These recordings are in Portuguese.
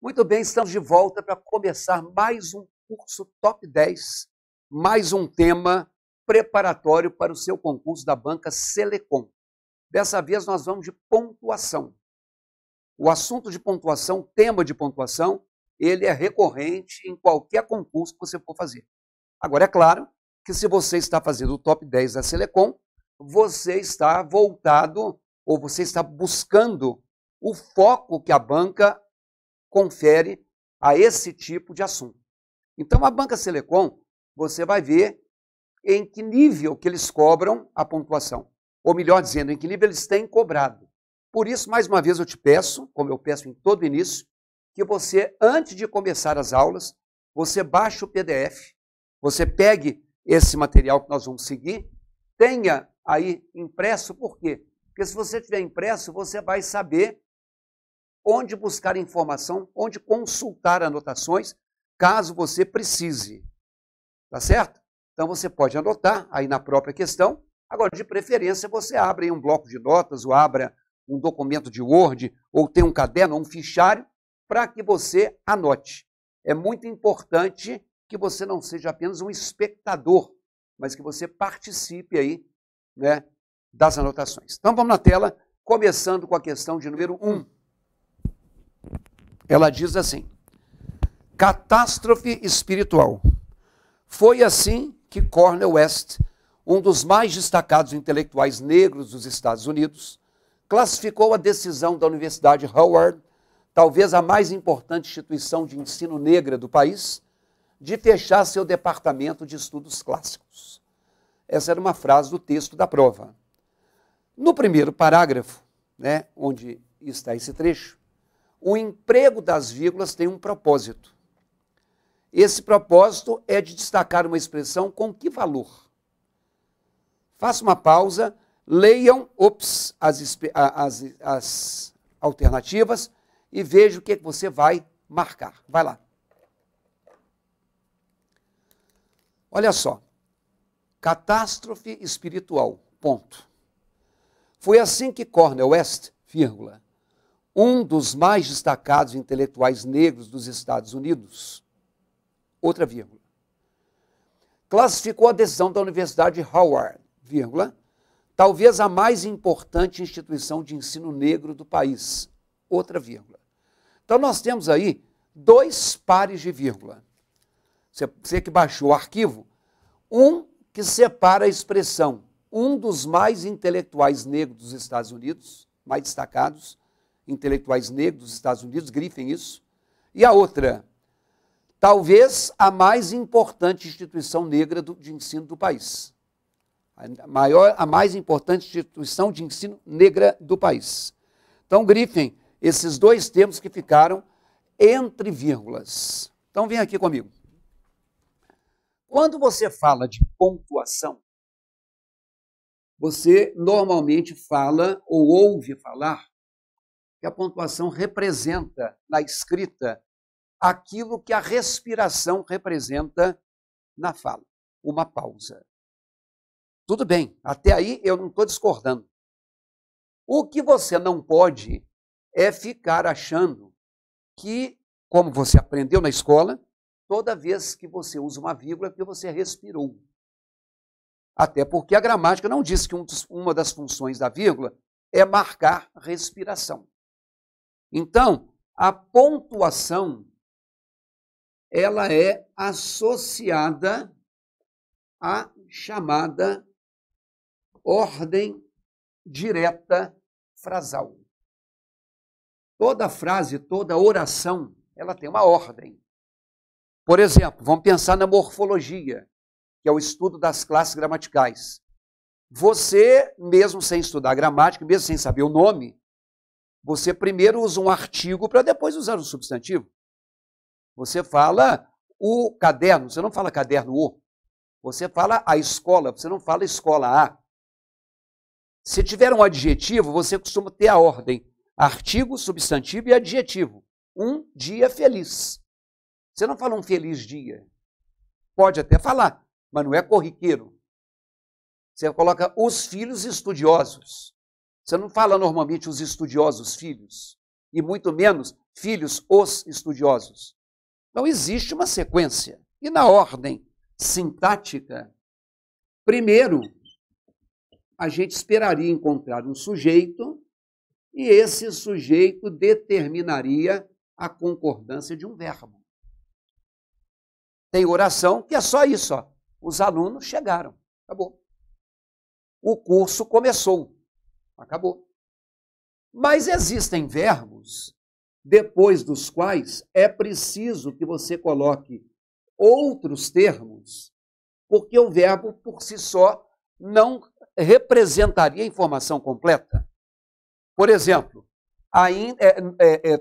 Muito bem, estamos de volta para começar mais um curso Top 10, mais um tema preparatório para o seu concurso da banca Selecom. Dessa vez nós vamos de pontuação. O assunto de pontuação, tema de pontuação, ele é recorrente em qualquer concurso que você for fazer. Agora, é claro que se você está fazendo o Top 10 da Selecom, você está voltado ou você está buscando o foco que a banca confere a esse tipo de assunto. Então, a banca Selecom, você vai ver em que nível que eles cobram a pontuação. Ou melhor dizendo, em que nível eles têm cobrado. Por isso, mais uma vez, eu te peço, como eu peço em todo início, que você, antes de começar as aulas, você baixe o PDF, você pegue esse material que nós vamos seguir, tenha aí impresso, por quê? Porque se você tiver impresso, você vai saber onde buscar informação, onde consultar anotações, caso você precise. Tá certo? Então você pode anotar aí na própria questão. Agora, de preferência, você abre aí um bloco de notas, ou abra um documento de Word, ou tem um caderno, ou um fichário, para que você anote. É muito importante que você não seja apenas um espectador, mas que você participe aí, né, das anotações. Então vamos na tela, começando com a questão de número 1. Ela diz assim: catástrofe espiritual. Foi assim que Cornel West, um dos mais destacados intelectuais negros dos Estados Unidos, classificou a decisão da Universidade Howard, talvez a mais importante instituição de ensino negra do país, de fechar seu departamento de estudos clássicos. Essa era uma frase do texto da prova. No primeiro parágrafo, né, onde está esse trecho, o emprego das vírgulas tem um propósito. Esse propósito é de destacar uma expressão com que valor? Faça uma pausa, leiam as alternativas e veja o que você vai marcar. Vai lá. Olha só. Catástrofe espiritual, ponto. Foi assim que Cornel West, vírgula, um dos mais destacados intelectuais negros dos Estados Unidos, outra vírgula, classificou a decisão da Universidade Howard, vírgula, talvez a mais importante instituição de ensino negro do país, outra vírgula. Então nós temos aí dois pares de vírgula. Você que baixou o arquivo, um que separa a expressão, um dos mais intelectuais negros dos Estados Unidos, mais destacados, intelectuais negros dos Estados Unidos, grifem isso, e a outra, talvez a mais importante instituição negra de ensino do país. A mais importante instituição de ensino negra do país. Então, grifem esses dois termos que ficaram entre vírgulas. Então, vem aqui comigo. Quando você fala de pontuação, você normalmente fala ou ouve falar que a pontuação representa, na escrita, aquilo que a respiração representa na fala, uma pausa. Tudo bem, até aí eu não estou discordando. O que você não pode é ficar achando que, como você aprendeu na escola, toda vez que você usa uma vírgula é porque você respirou. Até porque a gramática não diz que uma das funções da vírgula é marcar respiração. Então, a pontuação, ela é associada à chamada ordem direta frasal. Toda frase, toda oração, ela tem uma ordem. Por exemplo, vamos pensar na morfologia, que é o estudo das classes gramaticais. Você, mesmo sem estudar gramática, mesmo sem saber o nome, você primeiro usa um artigo para depois usar um substantivo. Você fala o caderno, você não fala caderno o. Você fala a escola, você não fala escola a. Se tiver um adjetivo, você costuma ter a ordem artigo, substantivo e adjetivo. Um dia feliz. Você não fala um feliz dia. Pode até falar, mas não é corriqueiro. Você coloca os filhos estudiosos. Você não fala normalmente os estudiosos filhos. e muito menos filhos os estudiosos. Então existe uma sequência. E na ordem sintática, primeiro, a gente esperaria encontrar um sujeito e esse sujeito determinaria a concordância de um verbo. Tem oração que é só isso, ó. Os alunos chegaram, acabou. O curso começou, acabou. Mas existem verbos depois dos quais é preciso que você coloque outros termos, porque o verbo por si só não representaria a informação completa. Por exemplo,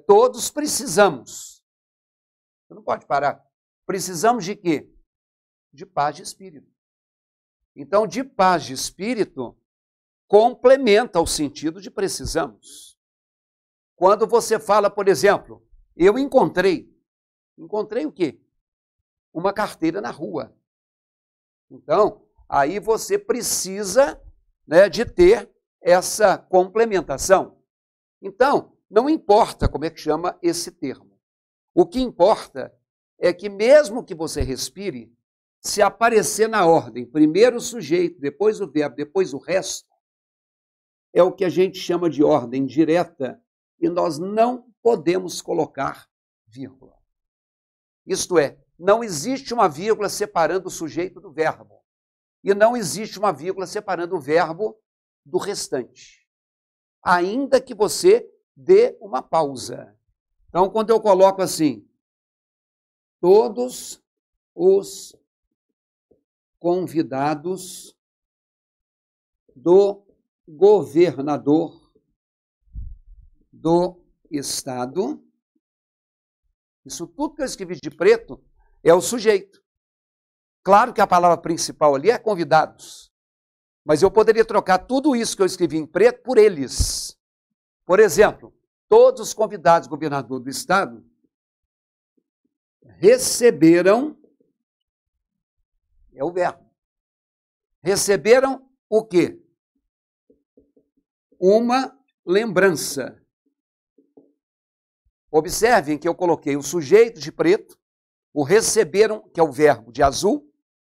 todos precisamos. Você não pode parar. Precisamos de quê? De paz de espírito. Então, de paz de espírito complementa o sentido de precisamos. Quando você fala, por exemplo, eu encontrei o quê? Uma carteira na rua. Então, aí você precisa, né, de ter essa complementação. Então, não importa como é que chama esse termo. O que importa é que mesmo que você respire, se aparecer na ordem, primeiro o sujeito, depois o verbo, depois o resto, é o que a gente chama de ordem direta e nós não podemos colocar vírgula. Isto é, não existe uma vírgula separando o sujeito do verbo e não existe uma vírgula separando o verbo do restante, ainda que você dê uma pausa. Então, quando eu coloco assim, todos os convidados do governador do estado, isso tudo que eu escrevi de preto é o sujeito. Claro que a palavra principal ali é convidados, mas eu poderia trocar tudo isso que eu escrevi em preto por eles. Por exemplo, todos os convidados do governador do estado receberam, é o verbo, receberam o quê? Uma lembrança. Observem que eu coloquei o sujeito de preto, o receberam, que é o verbo, de azul,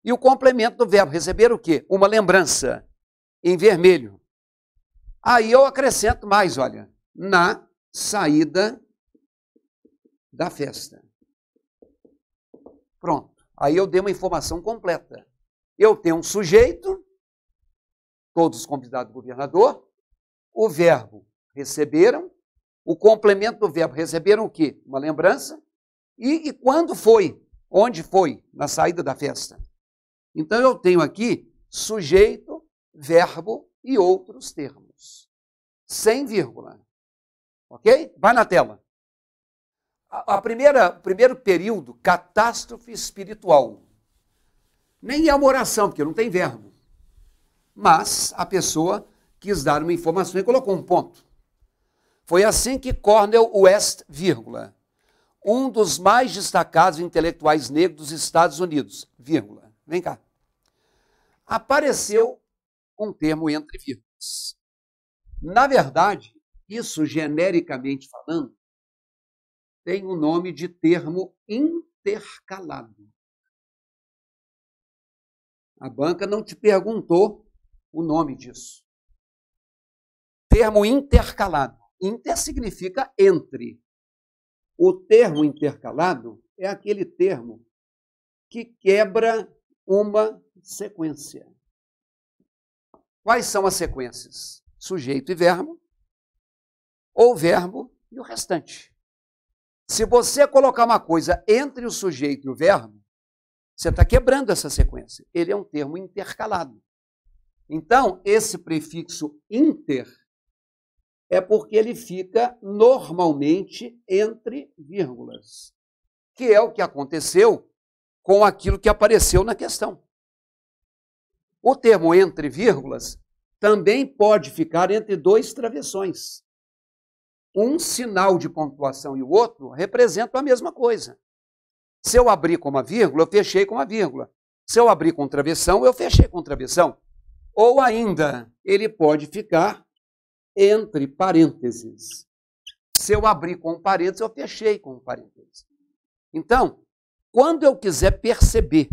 e o complemento do verbo, receber o quê? Uma lembrança, em vermelho. Aí eu acrescento mais, olha, na saída da festa. Pronto. Aí eu dei uma informação completa. Eu tenho um sujeito, todos os convidados do governador, o verbo receberam, o complemento do verbo receberam o quê? Uma lembrança. E quando foi? Onde foi? Na saída da festa. Então eu tenho aqui sujeito, verbo e outros termos. Sem vírgula. Ok? Vai na tela. O primeiro período, catástrofe espiritual. Nem é uma oração, porque não tem verbo. Mas a pessoa quis dar uma informação e colocou um ponto. Foi assim que Cornel West, vírgula, um dos mais destacados intelectuais negros dos Estados Unidos, vírgula, vem cá, apareceu um termo entre vírgulas. Na verdade, isso genericamente falando, tem o nome de termo intercalado. A banca não te perguntou o nome disso. Termo intercalado. Inter significa entre. O termo intercalado é aquele termo que quebra uma sequência. Quais são as sequências? Sujeito e verbo, ou verbo e o restante. Se você colocar uma coisa entre o sujeito e o verbo, você está quebrando essa sequência. Ele é um termo intercalado. Então, esse prefixo inter é porque ele fica normalmente entre vírgulas, que é o que aconteceu com aquilo que apareceu na questão. O termo entre vírgulas também pode ficar entre dois travessões. Um sinal de pontuação e o outro representam a mesma coisa. Se eu abrir com uma vírgula, eu fechei com uma vírgula. Se eu abrir com travessão, eu fechei com travessão. Ou ainda, ele pode ficar entre parênteses. Se eu abrir com um parênteses, eu fechei com um parênteses. Então, quando eu quiser perceber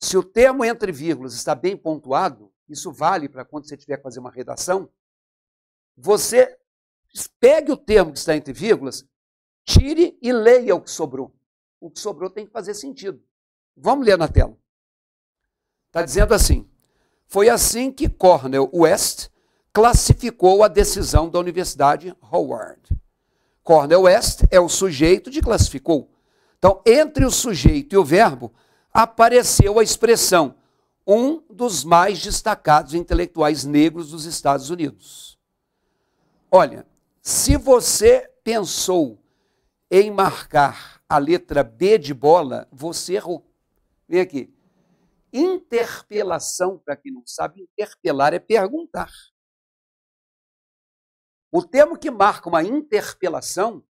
se o termo entre vírgulas está bem pontuado, isso vale para quando você tiver que fazer uma redação, você pegue o termo que está entre vírgulas, tire e leia o que sobrou. O que sobrou tem que fazer sentido. Vamos ler na tela. Está dizendo assim: foi assim que Cornel West classificou a decisão da Universidade Howard. Cornel West é o sujeito de classificou. Então, entre o sujeito e o verbo, apareceu a expressão um dos mais destacados intelectuais negros dos Estados Unidos. Olha, se você pensou em marcar a letra B de bola, você errou. Vem aqui. Interpelação, para quem não sabe, interpelar é perguntar. O termo que marca uma interpelação,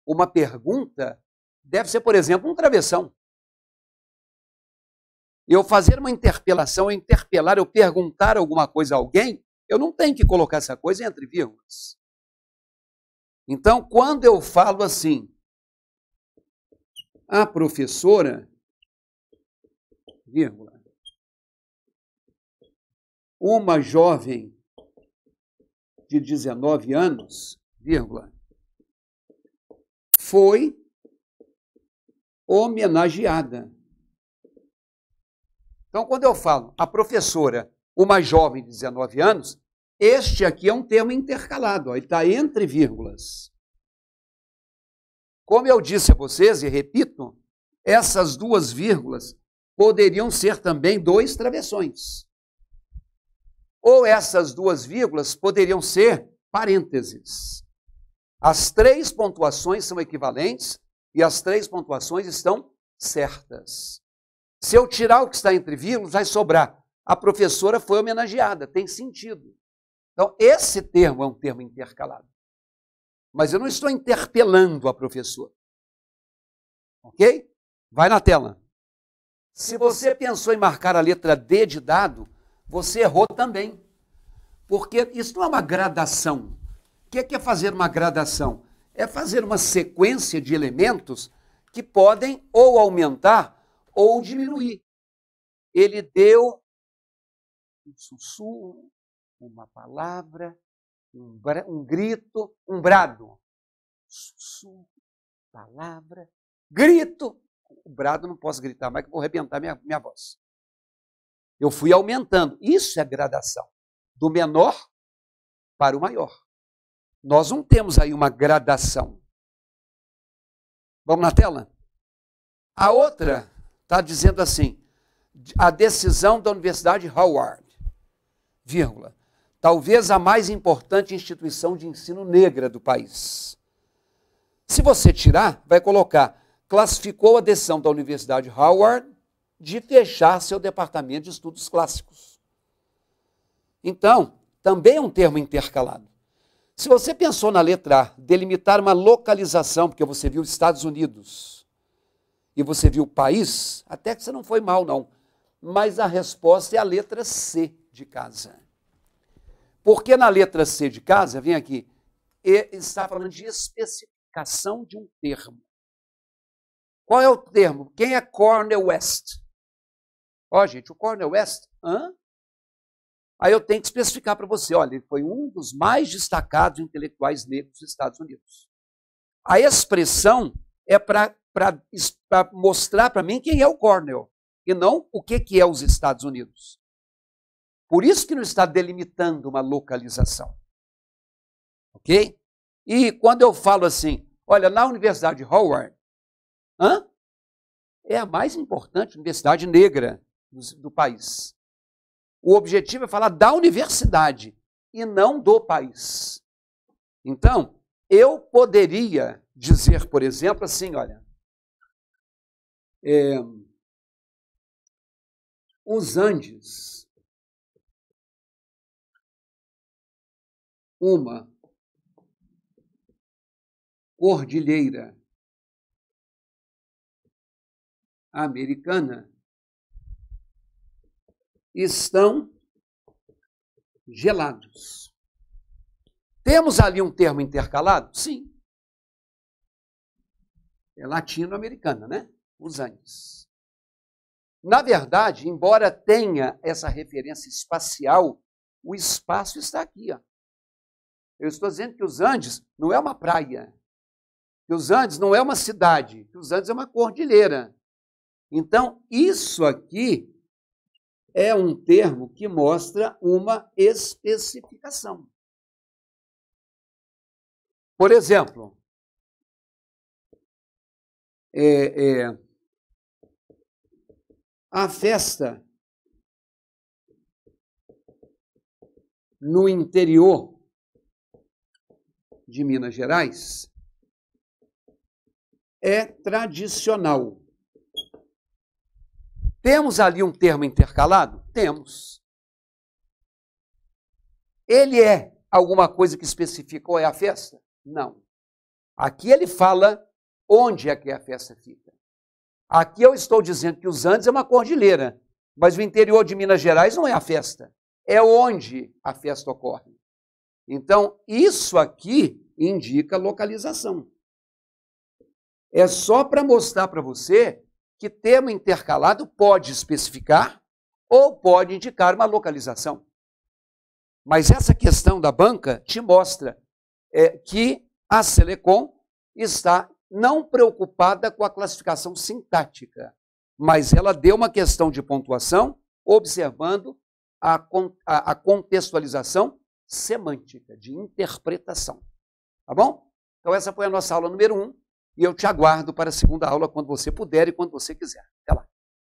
uma pergunta, deve ser, por exemplo, um travessão. Eu fazer uma interpelação, eu interpelar, eu perguntar alguma coisa a alguém, eu não tenho que colocar essa coisa entre vírgulas. Então, quando eu falo assim, a professora, vírgula, uma jovem de 19 anos, vírgula, foi homenageada. Então, quando eu falo a professora, uma jovem de 19 anos, este aqui é um termo intercalado, ó, ele está entre vírgulas. Como eu disse a vocês, e repito, essas duas vírgulas poderiam ser também dois travessões. Ou essas duas vírgulas poderiam ser parênteses. As três pontuações são equivalentes e as três pontuações estão certas. Se eu tirar o que está entre vírgulas, vai sobrar. A professora foi homenageada, tem sentido. Então, esse termo é um termo intercalado. Mas eu não estou interpelando a professora. Ok? Vai na tela. Se você pensou em marcar a letra D de dado, você errou também. Porque isso não é uma gradação. O que é fazer uma gradação? É fazer uma sequência de elementos que podem ou aumentar ou diminuir. Ele deu um sussurro, uma palavra, um grito, um brado. Sussurro, palavra, grito. O brado não posso gritar mais que vou arrebentar minha voz. Eu fui aumentando. Isso é gradação. Do menor para o maior. Nós não temos aí uma gradação. Vamos na tela? A outra está dizendo assim, a decisão da Universidade Howard, vírgula, talvez a mais importante instituição de ensino negra do país. Se você tirar, vai colocar, classificou a decisão da Universidade Howard de fechar seu departamento de estudos clássicos. Então, também é um termo intercalado. Se você pensou na letra A, delimitar uma localização, porque você viu Estados Unidos e você viu o país, até que você não foi mal, não. Mas a resposta é a letra C de casa. Porque na letra C de casa, vem aqui, está falando de especificação de um termo. Qual é o termo? Quem é Cornel West? Ó, gente, o Cornel West, aí eu tenho que especificar para você, olha, ele foi um dos mais destacados intelectuais negros dos Estados Unidos. A expressão é para mostrar para mim quem é o Cornel, e não o que é os Estados Unidos. Por isso que não está delimitando uma localização. Ok? E quando eu falo assim, olha, na Universidade Howard, é a mais importante universidade negra do país. O objetivo é falar da universidade e não do país. Então, eu poderia dizer, por exemplo, assim, olha, os Andes, uma cordilheira americana, estão gelados. Temos ali um termo intercalado? Sim. É latino-americana, né? Os Andes. Na verdade, embora tenha essa referência espacial, o espaço está aqui. Ó. Eu estou dizendo que os Andes não é uma praia, que os Andes não é uma cidade, que os Andes é uma cordilheira. Então, isso aqui é um termo que mostra uma especificação. Por exemplo, a festa no interior de Minas Gerais é tradicional. Temos ali um termo intercalado? Temos. Ele é alguma coisa que especifica qual é a festa? Não. Aqui ele fala onde é que a festa fica. Aqui eu estou dizendo que os Andes é uma cordilheira, mas o interior de Minas Gerais não é a festa. É onde a festa ocorre. Então, isso aqui indica localização. É só para mostrar para você que termo intercalado pode especificar ou pode indicar uma localização. Mas essa questão da banca te mostra que a Selecom está não preocupada com a classificação sintática, mas ela deu uma questão de pontuação observando a contextualização semântica, de interpretação. Tá bom? Então essa foi a nossa aula número 1 e eu te aguardo para a segunda aula quando você puder e quando você quiser. Até lá.